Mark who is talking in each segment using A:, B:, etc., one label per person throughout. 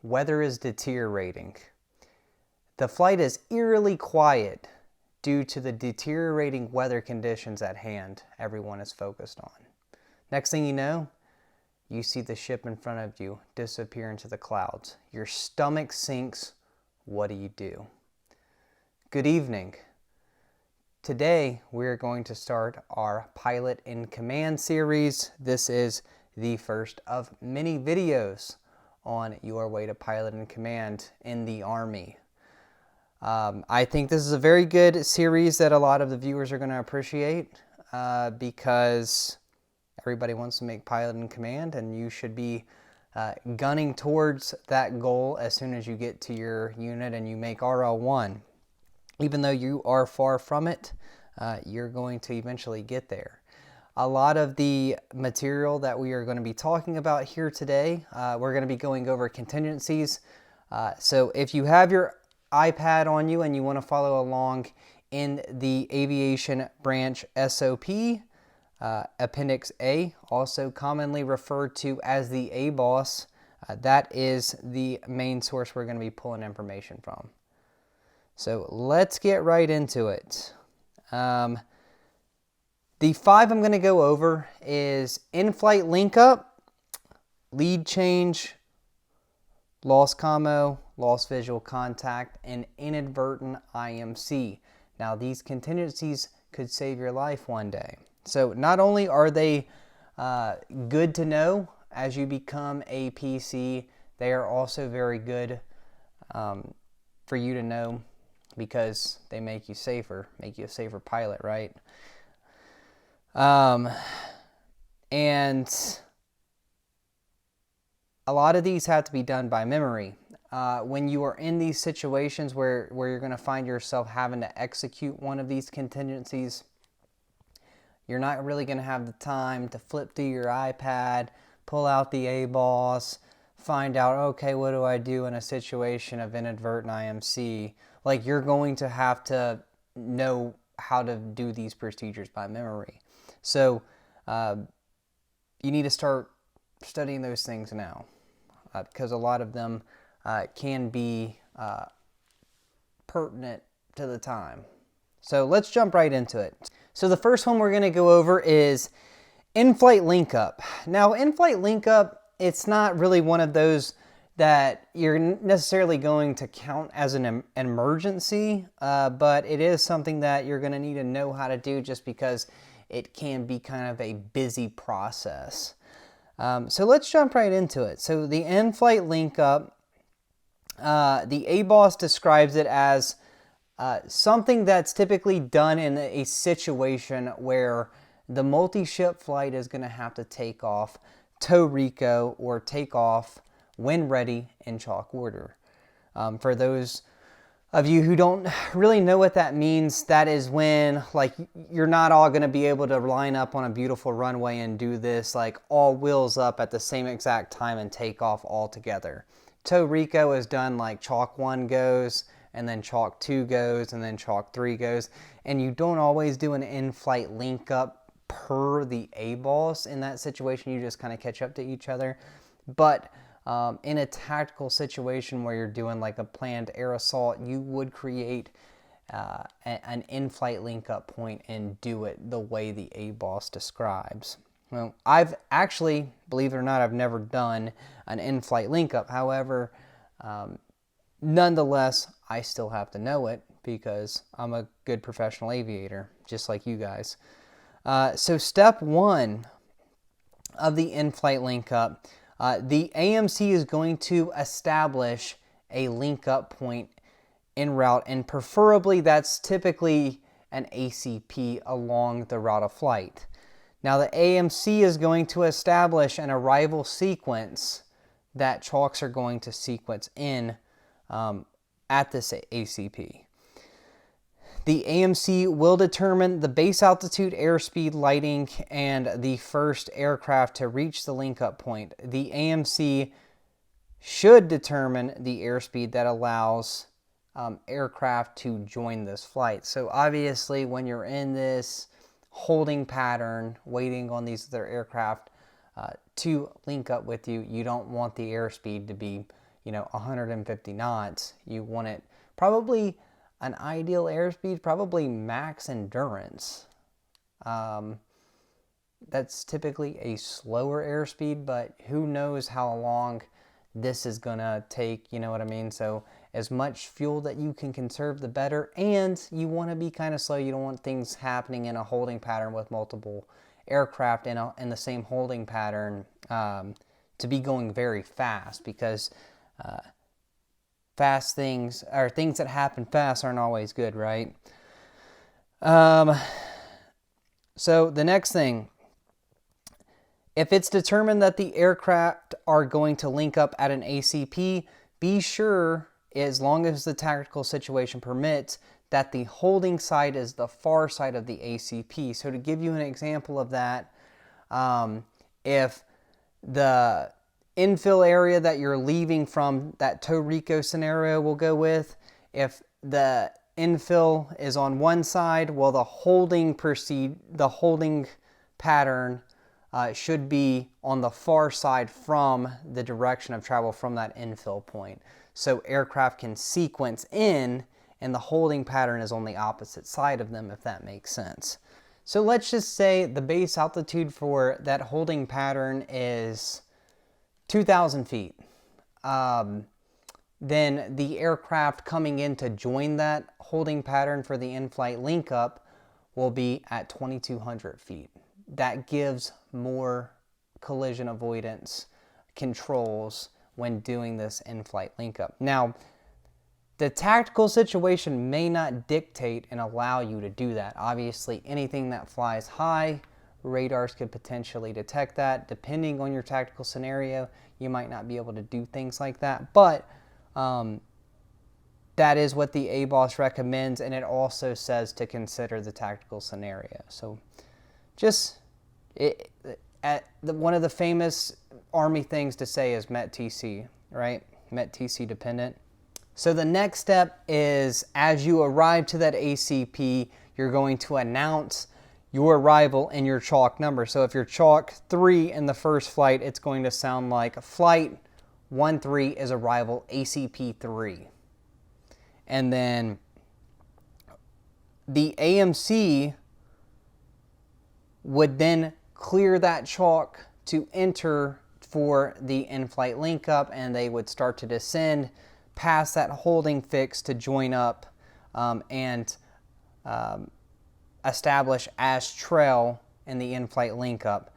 A: weather is deteriorating. The flight is eerily quiet due to the deteriorating weather conditions at hand everyone is focused on. Next thing you know, you see the ship in front of you disappear into the clouds. Your stomach sinks. What do? Good evening. Today, we're going to start our Pilot in Command series. This is the first of many videos on your way to Pilot in Command in the Army. I think this is a very good series that a lot of the viewers are going to appreciate because everybody wants to make Pilot in Command, and you should be gunning towards that goal as soon as you get to your unit and you make RL1. Even though you are far from it, you're going to eventually get there. A lot of the material that we are going to be talking about here today, we're going to be going over contingencies. So if you have your iPad on you and you want to follow along in the Aviation Branch SOP, Appendix A, also commonly referred to as the ABOS, that is the main source we're going to be pulling information from. So let's get right into it. The 5 I'm going to go over is in-flight linkup, lead change, lost commo, lost visual contact, and inadvertent IMC. Now these contingencies could save your life one day. So not only are they good to know as you become a PC, they are also very good for you to know because they make you safer, make you a safer pilot, right? And a lot of these have to be done by memory. When you are in these situations where you're going to find yourself having to execute one of these contingencies, you're not really going to have the time to flip through your iPad, pull out the ABOS, find out, okay, what do I do in a situation of inadvertent IMC? Like, you're going to have to know how to do these procedures by memory. So you need to start studying those things now because a lot of them can be pertinent to the time. So let's jump right into it. So the first one we're going to go over is in-flight linkup. Now, in-flight linkup, it's not really one of those that you're necessarily going to count as an emergency, but it is something that you're going to need to know how to do just because it can be kind of a busy process. So let's jump right into it. So the in-flight linkup, the ABOS describes it as something that's typically done in a situation where the multi-ship flight is going to have to take off tow reco or take off when ready in chalk order. For those of you who don't really know what that means, that is when like you're not all going to be able to line up on a beautiful runway and do this like all wheels up at the same exact time and take off all together. Tow reco is done like chalk 1 goes, and then chalk 2 goes, and then chalk 3 goes, and you don't always do an in-flight link up per the ABOS. In that situation, you just kind of catch up to each other. But in a tactical situation where you're doing like a planned air assault, you would create an in-flight link up point and do it the way the ABOS describes. Well, I've actually, believe it or not, I've never done an in-flight link up. However, nonetheless, I still have to know it because I'm a good professional aviator, just like you guys. So step 1 of the in-flight link-up, the AMC is going to establish a link-up point en route, and preferably that's typically an ACP along the route of flight. Now the AMC is going to establish an arrival sequence that chalks are going to sequence in at this ACP. The AMC will determine the base altitude, airspeed, lighting, and the first aircraft to reach the link-up point. The AMC should determine the airspeed that allows aircraft to join this flight. So obviously when you're in this holding pattern, waiting on these other aircraft to link up with you, you don't want the airspeed to be, 150 knots. You want it probably an ideal airspeed, probably max endurance. That's typically a slower airspeed, but who knows how long this is gonna take, you know what I mean? So as much fuel that you can conserve, the better. And you want to be kind of slow. You don't want things happening in a holding pattern with multiple aircraft in the same holding pattern to be going very fast, because fast things, or things that happen fast, aren't always good, right? So the next thing, if it's determined that the aircraft are going to link up at an ACP, be sure, as long as the tactical situation permits, that the holding side is the far side of the ACP. So to give you an example of that, if the infill area that you're leaving from, that Torrico scenario we'll go with, if the infill is on one side, well, the holding pattern should be on the far side from the direction of travel from that infill point. So aircraft can sequence in, and the holding pattern is on the opposite side of them, if that makes sense. So let's just say the base altitude for that holding pattern is 2,000 feet. Then the aircraft coming in to join that holding pattern for the in-flight linkup will be at 2,200 feet. That gives more collision avoidance controls when doing this in-flight linkup. Now, the tactical situation may not dictate and allow you to do that. Obviously, anything that flies high, radars could potentially detect that. Depending on your tactical scenario, you might not be able to do things like that. But that is what the ABOS recommends, and it also says to consider the tactical scenario. So just one of the famous Army things to say is MET-TC, right? MET-TC dependent. So the next step is, as you arrive to that ACP, you're going to announce your arrival in your chalk number. So if you're chalk 3 in the first flight, it's going to sound like flight 13 is arrival ACP 3. And then the AMC would then clear that chalk to enter for the in-flight link up, and they would start to descend past that holding fix to join up and establish as trail in the in-flight link up.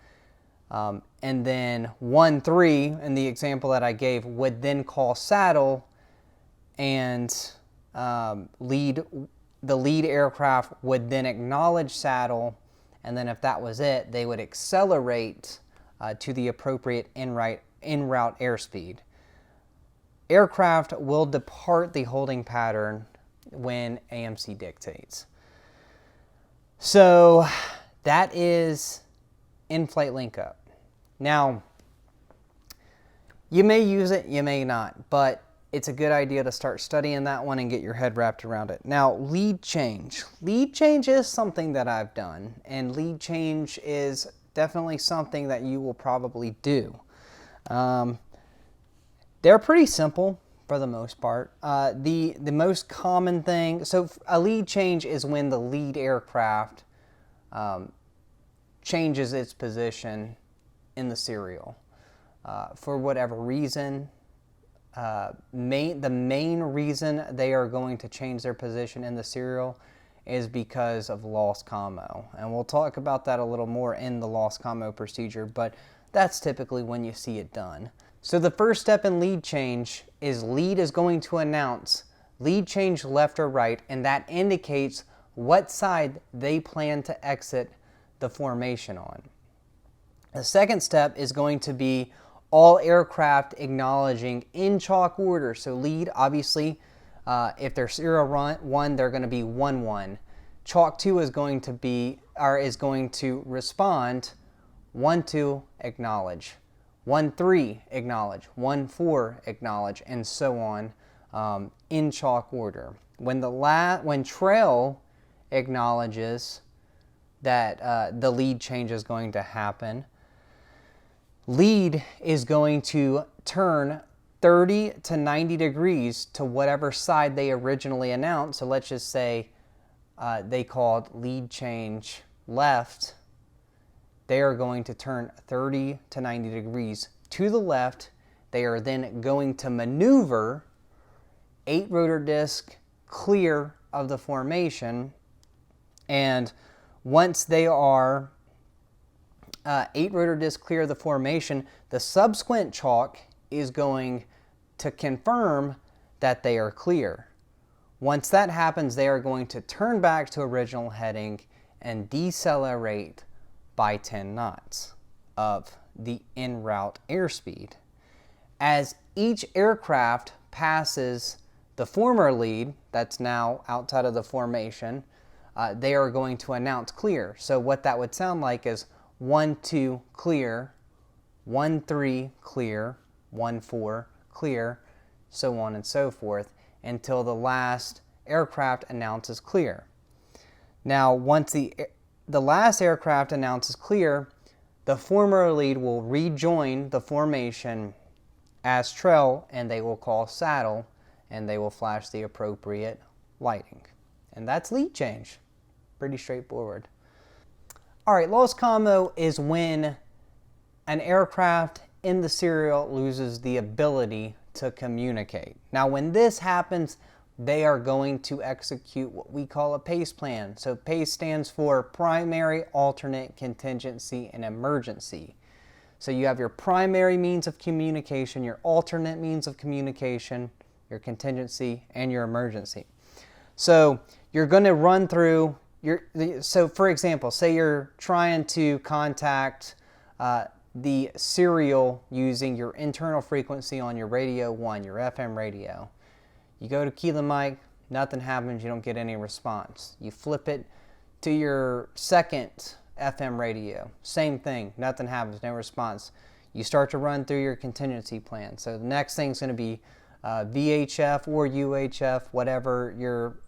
A: And then 1-3, in the example that I gave, would then call saddle, and the lead aircraft would then acknowledge saddle, and then if that was it, they would accelerate to the appropriate en route airspeed. Aircraft will depart the holding pattern when AMC dictates. So that is in-flight link-up. Now, you may use it, you may not, but it's a good idea to start studying that one and get your head wrapped around it. Now, lead change. Lead change is something that I've done, and lead change is definitely something that you will probably do. They're pretty simple for the most part. The most common thing, so a lead change is when the lead aircraft changes its position in the serial. For whatever reason, the main reason they are going to change their position in the serial is because of lost commo. And we'll talk about that a little more in the lost commo procedure, but that's typically when you see it done. So the first step in lead change is lead is going to announce lead change left or right, and that indicates what side they plan to exit the formation on. The second step is going to be all aircraft acknowledging in chalk order. So lead, obviously, if they're serial 1, they're going to be 1-1. Chalk 2 is going to respond 1-2, acknowledge. 1-3, acknowledge. 1-4, acknowledge, and so on in chalk order. When trail acknowledges that the lead change is going to happen, lead is going to turn 30 to 90 degrees to whatever side they originally announced. So let's just say they called lead change left. They are going to turn 30 to 90 degrees to the left. They are then going to maneuver 8 rotor disc clear of the formation. And once they are 8 rotor disc clear of the formation, the subsequent chalk is going to confirm that they are clear. Once that happens, they are going to turn back to original heading and decelerate by 10 knots of the en route airspeed. As each aircraft passes the former lead that's now outside of the formation, they are going to announce clear. So what that would sound like is 1-2 clear, 1-3 clear, 1-4 clear, so on and so forth, until the last aircraft announces clear. Now, once the last aircraft announces clear, the former lead will rejoin the formation as trail, and they will call saddle, and they will flash the appropriate lighting. And that's lead change. Pretty straightforward. All right, lost commo is when an aircraft in the serial loses the ability to communicate. Now, when this happens, they are going to execute what we call a PACE plan. So PACE stands for primary, alternate, contingency, and emergency. So you have your primary means of communication, your alternate means of communication, your contingency, and your emergency. So you're going to run through so for example, say you're trying to contact the serial using your internal frequency on your radio 1, your FM radio. You go to key the mic, nothing happens, you don't get any response. You flip it to your second FM radio, same thing, nothing happens, no response. You start to run through your contingency plan. So the next thing's going to be VHF or UHF, whatever your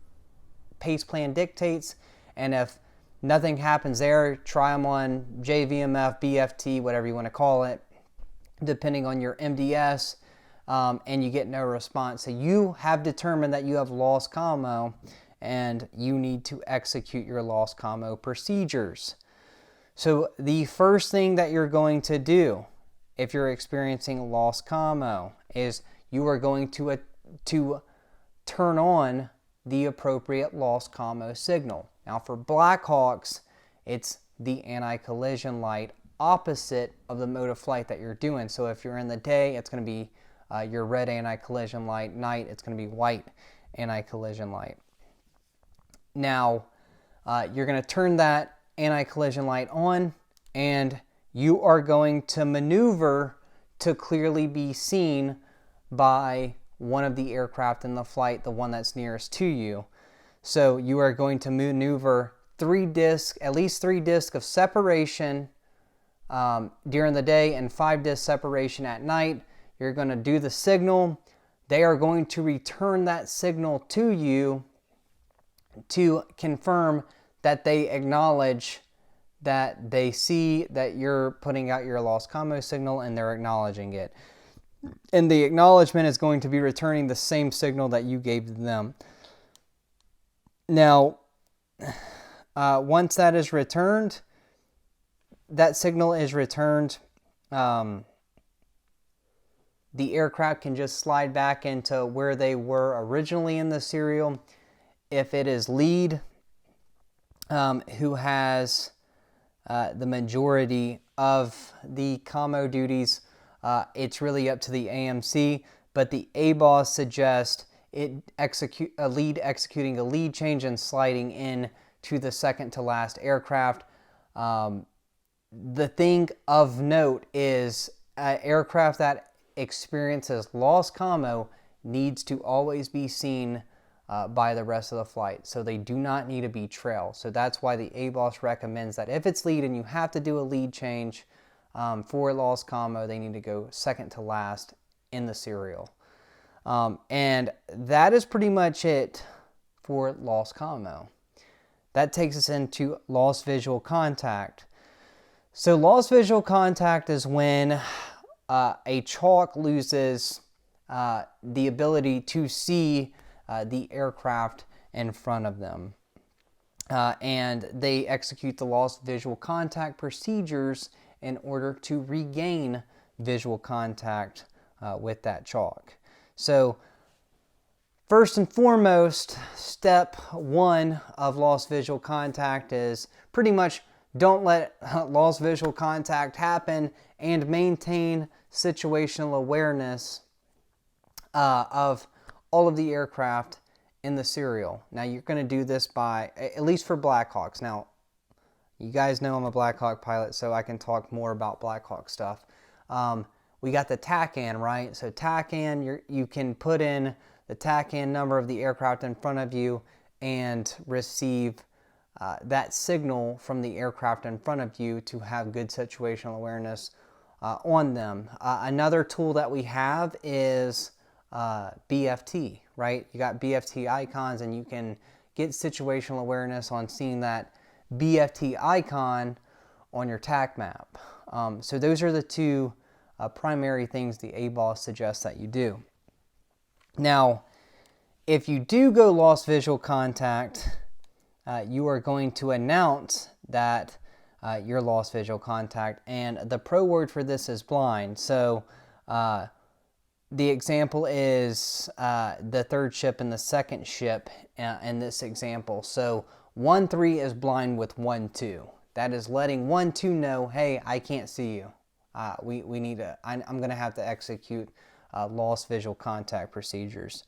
A: PACE plan dictates. And if nothing happens there, try them on JVMF, BFT, whatever you want to call it, depending on your MDS, and you get no response. So you have determined that you have lost commo, and you need to execute your lost commo procedures. So the first thing that you're going to do if you're experiencing lost commo is you are going to turn on the appropriate lost commo signal. Now for Blackhawks, it's the anti-collision light opposite of the mode of flight that you're doing. So if you're in the day, it's going to be your red anti-collision light. Night, it's going to be white anti-collision light. Now, you're going to turn that anti-collision light on, and you are going to maneuver to clearly be seen by one of the aircraft in the flight, the one that's nearest to you. So you are going to maneuver at least 3 discs of separation during the day and 5 disc separation at night. You're going to do the signal. They are going to return that signal to you to confirm that they acknowledge that they see that you're putting out your lost commo signal, and they're acknowledging it. And the acknowledgement is going to be returning the same signal that you gave them. Now, once that is returned, that signal is returned, the aircraft can just slide back into where they were originally in the serial. If it is lead, who has the majority of the commo duties, it's really up to the AMC, but the ABOS suggests a lead executing a lead change and sliding in to the second to last aircraft. The thing of note is aircraft that experiences lost commo needs to always be seen by the rest of the flight. So they do not need to be trail. So that's why the ABOS recommends that if it's lead and you have to do a lead change for lost commo, they need to go second to last in the serial. And that is pretty much it for lost commo. That takes us into lost visual contact. So lost visual contact is when a chalk loses the ability to see the aircraft in front of them. And they execute the lost visual contact procedures in order to regain visual contact with that chalk. So first and foremost, step one of lost visual contact is pretty much don't let lost visual contact happen and maintain situational awareness of all of the aircraft in the serial. Now you're going to do this by, at least for Black Hawks. Now, you guys know I'm a Black Hawk pilot, so I can talk more about Black Hawk stuff. We got the TACAN, right? So TACAN, you can put in the TACAN number of the aircraft in front of you and receive that signal from the aircraft in front of you to have good situational awareness on them. Another tool that we have is BFT, right? You got BFT icons, and you can get situational awareness on seeing that BFT icon on your TAC map. So those are the two primary things the ABOS suggests that you do. Now, if you do go lost visual contact, you are going to announce that you're lost visual contact, and the pro word for this is blind. So the example is the third ship and the second ship in this example. So 1-3 is blind with 1-2. That is letting 1-2 know, hey, I can't see you. We need to, I'm going to have to execute lost visual contact procedures.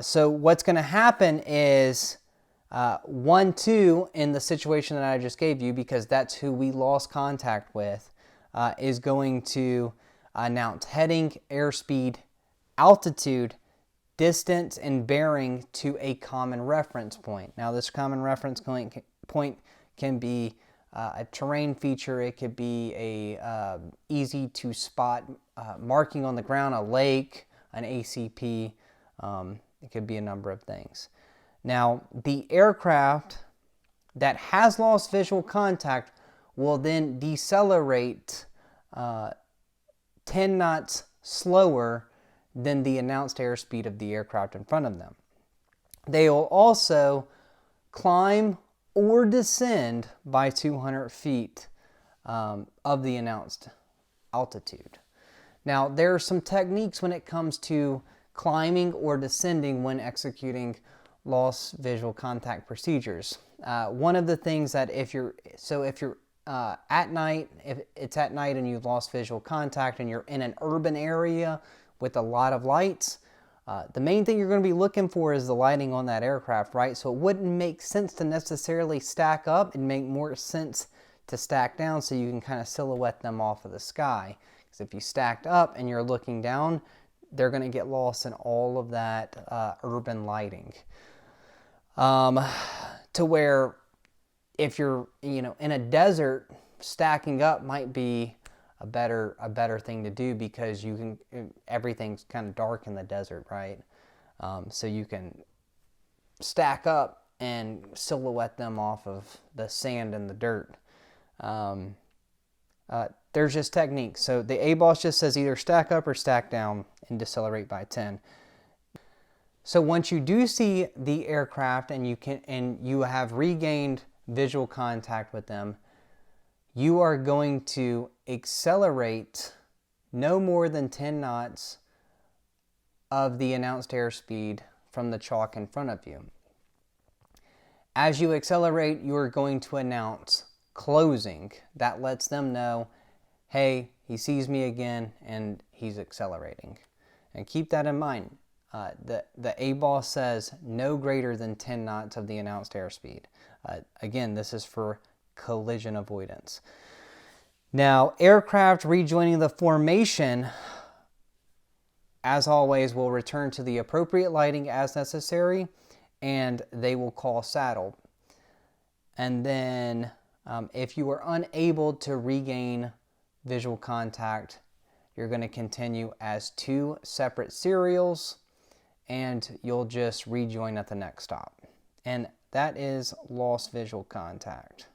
A: So what's going to happen is 1-2 in the situation that I just gave you, because that's who we lost contact with, is going to announce heading, airspeed, altitude, distance, and bearing to a common reference point. Now this common reference point can be a terrain feature, it could be a easy to spot marking on the ground, a lake, an ACP, it could be a number of things. Now the aircraft that has lost visual contact will then decelerate 10 knots slower than the announced airspeed of the aircraft in front of them. They will also climb or descend by 200 feet of the announced altitude. Now, there are some techniques when it comes to climbing or descending when executing lost visual contact procedures. One of the things that if you're at night, if it's at night and you've lost visual contact and you're in an urban area with a lot of lights, the main thing you're going to be looking for is the lighting on that aircraft, right? So it wouldn't make sense to necessarily stack up. It'd make more sense to stack down so you can kind of silhouette them off of the sky. Because if you stacked up and you're looking down, they're going to get lost in all of that urban lighting. To where if you're, in a desert, stacking up might be a better thing to do, because everything's kind of dark in the desert, right? So you can stack up and silhouette them off of the sand and the dirt. There's just techniques. So the ABOS just says either stack up or stack down and decelerate by 10. So once you do see the aircraft and you have regained visual contact with them, you are going to accelerate no more than 10 knots of the announced airspeed from the chalk in front of you. As you accelerate, you are going to announce closing. That lets them know, hey, he sees me again and he's accelerating. And keep that in mind. The ABOS says no greater than 10 knots of the announced airspeed. Again, this is for collision avoidance. Now, aircraft rejoining the formation, as always, will return to the appropriate lighting as necessary, and they will call saddle. And then, if you are unable to regain visual contact, you're going to continue as 2 separate serials, and you'll just rejoin at the next stop. And that is lost visual contact.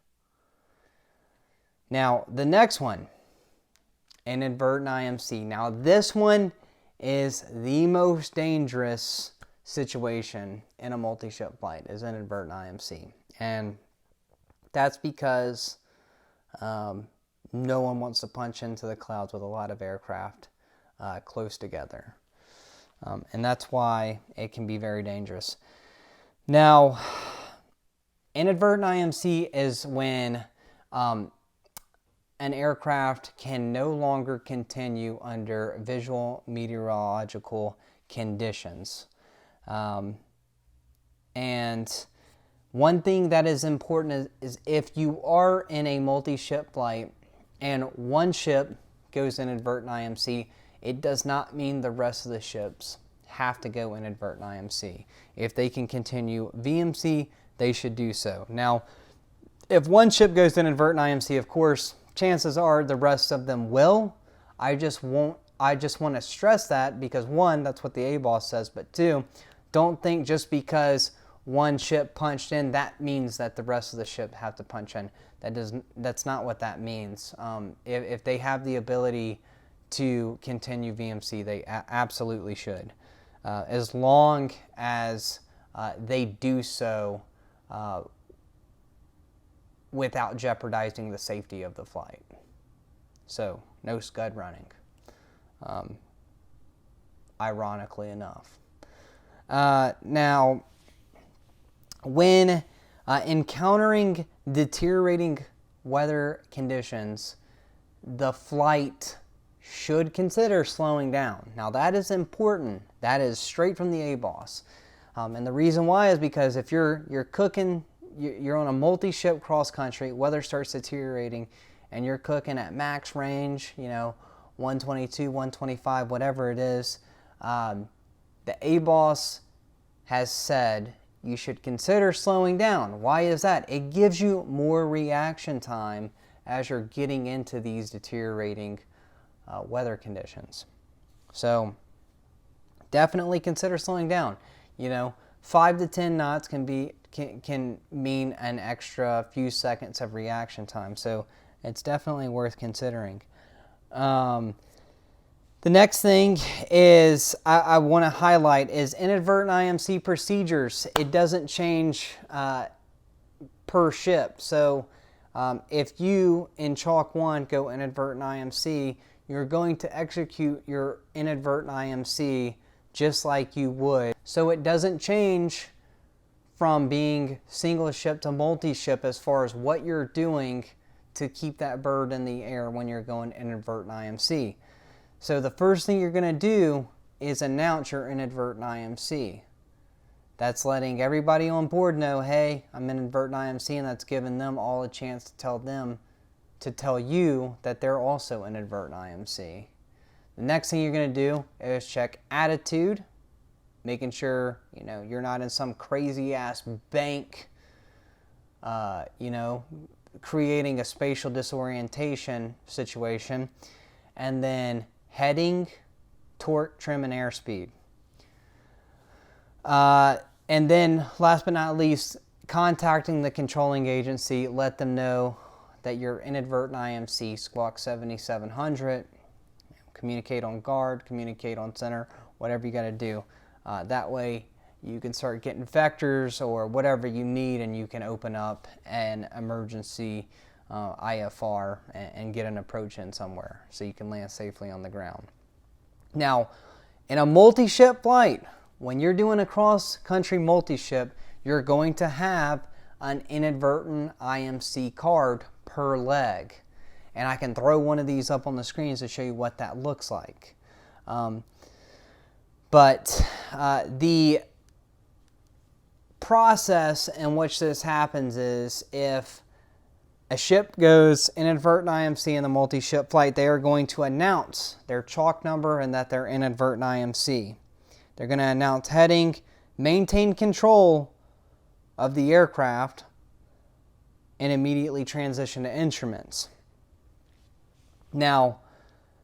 A: Now, the next one, inadvertent IMC. Now, this one is the most dangerous situation in a multi-ship flight, is inadvertent IMC. And that's because no one wants to punch into the clouds with a lot of aircraft close together. And that's why it can be very dangerous. Now, inadvertent IMC is when an aircraft can no longer continue under visual meteorological conditions. And one thing that is important is if you are in a multi-ship flight and one ship goes inadvertent IMC, it does not mean the rest of the ships have to go inadvertent IMC. If they can continue VMC, they should do so. Now, if one ship goes inadvertent IMC, of course, chances are the rest of them will. I just want to stress that because one, that's what the ABOS says, but two, don't think just because one ship punched in, that means that the rest of the ship have to punch in. That's not what that means. If they have the ability to continue VMC, they absolutely should, as long as they do so without jeopardizing the safety of the flight. So, no scud running, ironically enough. Now, when encountering deteriorating weather conditions, the flight should consider slowing down. Now, that is important. That is straight from the ABOS. And the reason why is because if you're on a multi-ship cross-country, weather starts deteriorating, and you're cooking at max range, 122, 125, whatever it is, the ABOS has said you should consider slowing down. Why is that? It gives you more reaction time as you're getting into these deteriorating weather conditions. So definitely consider slowing down. 5 to 10 knots can mean an extra few seconds of reaction time. So it's definitely worth considering. The next thing is I want to highlight is inadvertent IMC procedures. It doesn't change per ship. So if you in Chalk 1 go inadvertent IMC, you're going to execute your inadvertent IMC just like you would. So it doesn't change from being single ship to multi-ship as far as what you're doing to keep that bird in the air when you're going inadvertent IMC. So the first thing you're going to do is announce your inadvertent IMC. That's letting everybody on board know, hey, I'm inadvertent IMC, and that's giving them all a chance to tell you that they're also inadvertent IMC. The next thing you're going to do is check attitude, making sure you're not in some crazy ass bank, creating a spatial disorientation situation, and then heading, torque, trim, and airspeed. And then, last but not least, contacting the controlling agency, let them know that you're inadvertent IMC, squawk 7700, communicate on guard, communicate on center, whatever you got to do. That way, you can start getting vectors or whatever you need, and you can open up an emergency IFR and get an approach in somewhere so you can land safely on the ground. Now, in a multi-ship flight, when you're doing a cross-country multi-ship, you're going to have an inadvertent IMC card per leg. And I can throw one of these up on the screen to show you what that looks like. But the process in which this happens is if a ship goes inadvertent IMC in the multi-ship flight, they are going to announce their chalk number and that they're inadvertent IMC. They're going to announce heading, maintain control of the aircraft, and immediately transition to instruments. Now,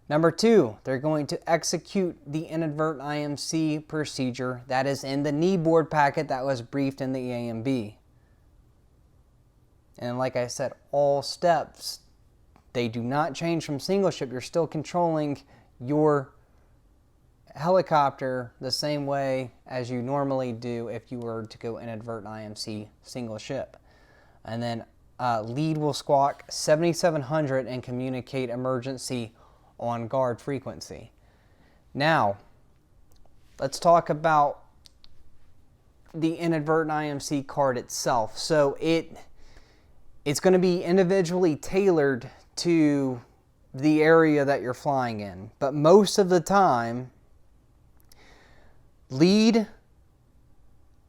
A: number 2, they're going to execute the inadvertent IMC procedure that is in the knee board packet that was briefed in the AMB. And like I said, all steps, they do not change from single ship. You're still controlling your helicopter the same way as you normally do if you were to go inadvertent IMC single ship. And then lead will squawk 7700 and communicate emergency on guard frequency. Now, let's talk about the inadvertent IMC card itself. So it's going to be individually tailored to the area that you're flying in. But most of the time, lead,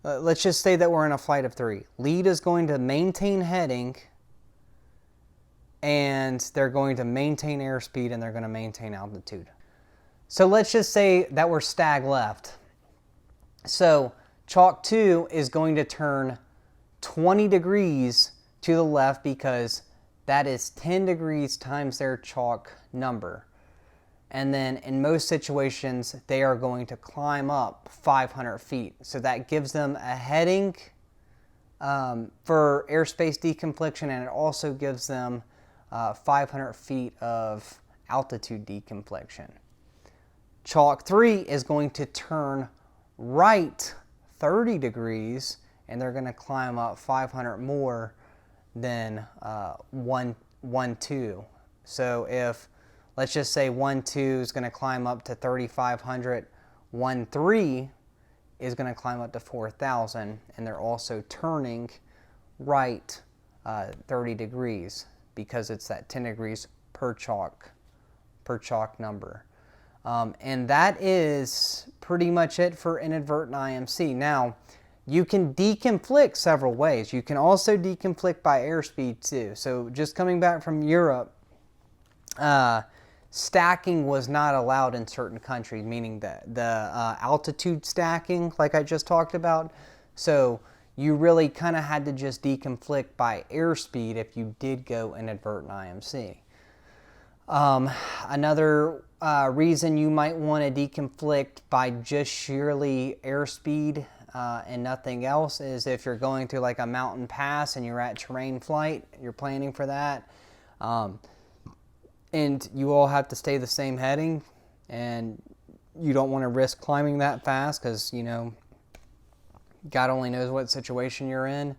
A: let's just say that we're in a flight of 3. Lead is going to maintain heading, and they're going to maintain airspeed, and they're going to maintain altitude. So let's just say that we're stag left. So chalk 2 is going to turn 20 degrees to the left because that is 10 degrees times their chalk number. And then in most situations, they are going to climb up 500 feet. So that gives them a heading for airspace deconfliction, and it also gives them 500 feet of altitude deconfliction. Chalk 3 is going to turn right 30 degrees, and they're going to climb up 500 more than 1-2. So if, let's just say 1-2 is going to climb up to 3,500, 1-3 is going to climb up to 4,000, and they're also turning right 30 degrees because it's that 10 degrees per chalk number. And that is pretty much it for inadvertent IMC. Now, you can deconflict several ways. You can also deconflict by airspeed too. So just coming back from Europe, stacking was not allowed in certain countries, meaning that the altitude stacking, like I just talked about. So you really kind of had to just deconflict by airspeed if you did go inadvertent IMC. Another reason you might want to deconflict by just sheerly airspeed and nothing else is if you're going through like a mountain pass and you're at terrain flight, you're planning for that, and you all have to stay the same heading, and you don't want to risk climbing that fast because, you know, God only knows what situation you're in.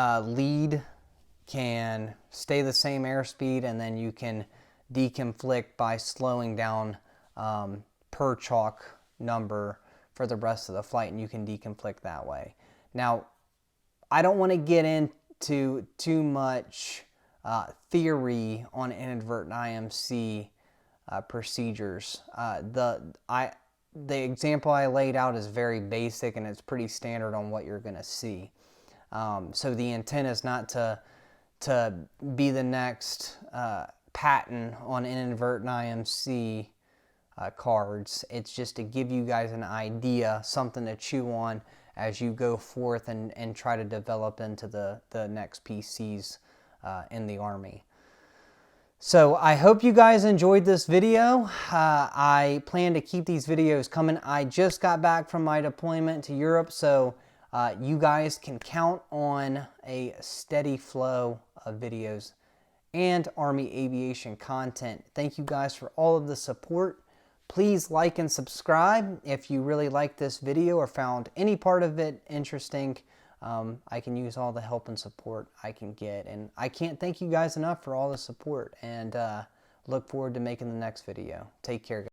A: Lead can stay the same airspeed, and then you can deconflict by slowing down per chalk number for the rest of the flight, and you can deconflict that way. Now, I don't want to get into too much theory on inadvertent IMC procedures. The example I laid out is very basic, and it's pretty standard on what you're going to see. So the intent is not to be the next patent on inadvertent IMC cards. It's just to give you guys an idea, something to chew on as you go forth and try to develop into the next PCs in the Army. So I hope you guys enjoyed this video. I plan to keep these videos coming. I just got back from my deployment to Europe, so you guys can count on a steady flow of videos and Army aviation content. Thank you guys for all of the support. Please like and subscribe if you really liked this video or found any part of it interesting. I can use all the help and support I can get, and I can't thank you guys enough for all the support, and look forward to making the next video. Take care,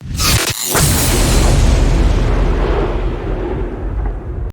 A: guys.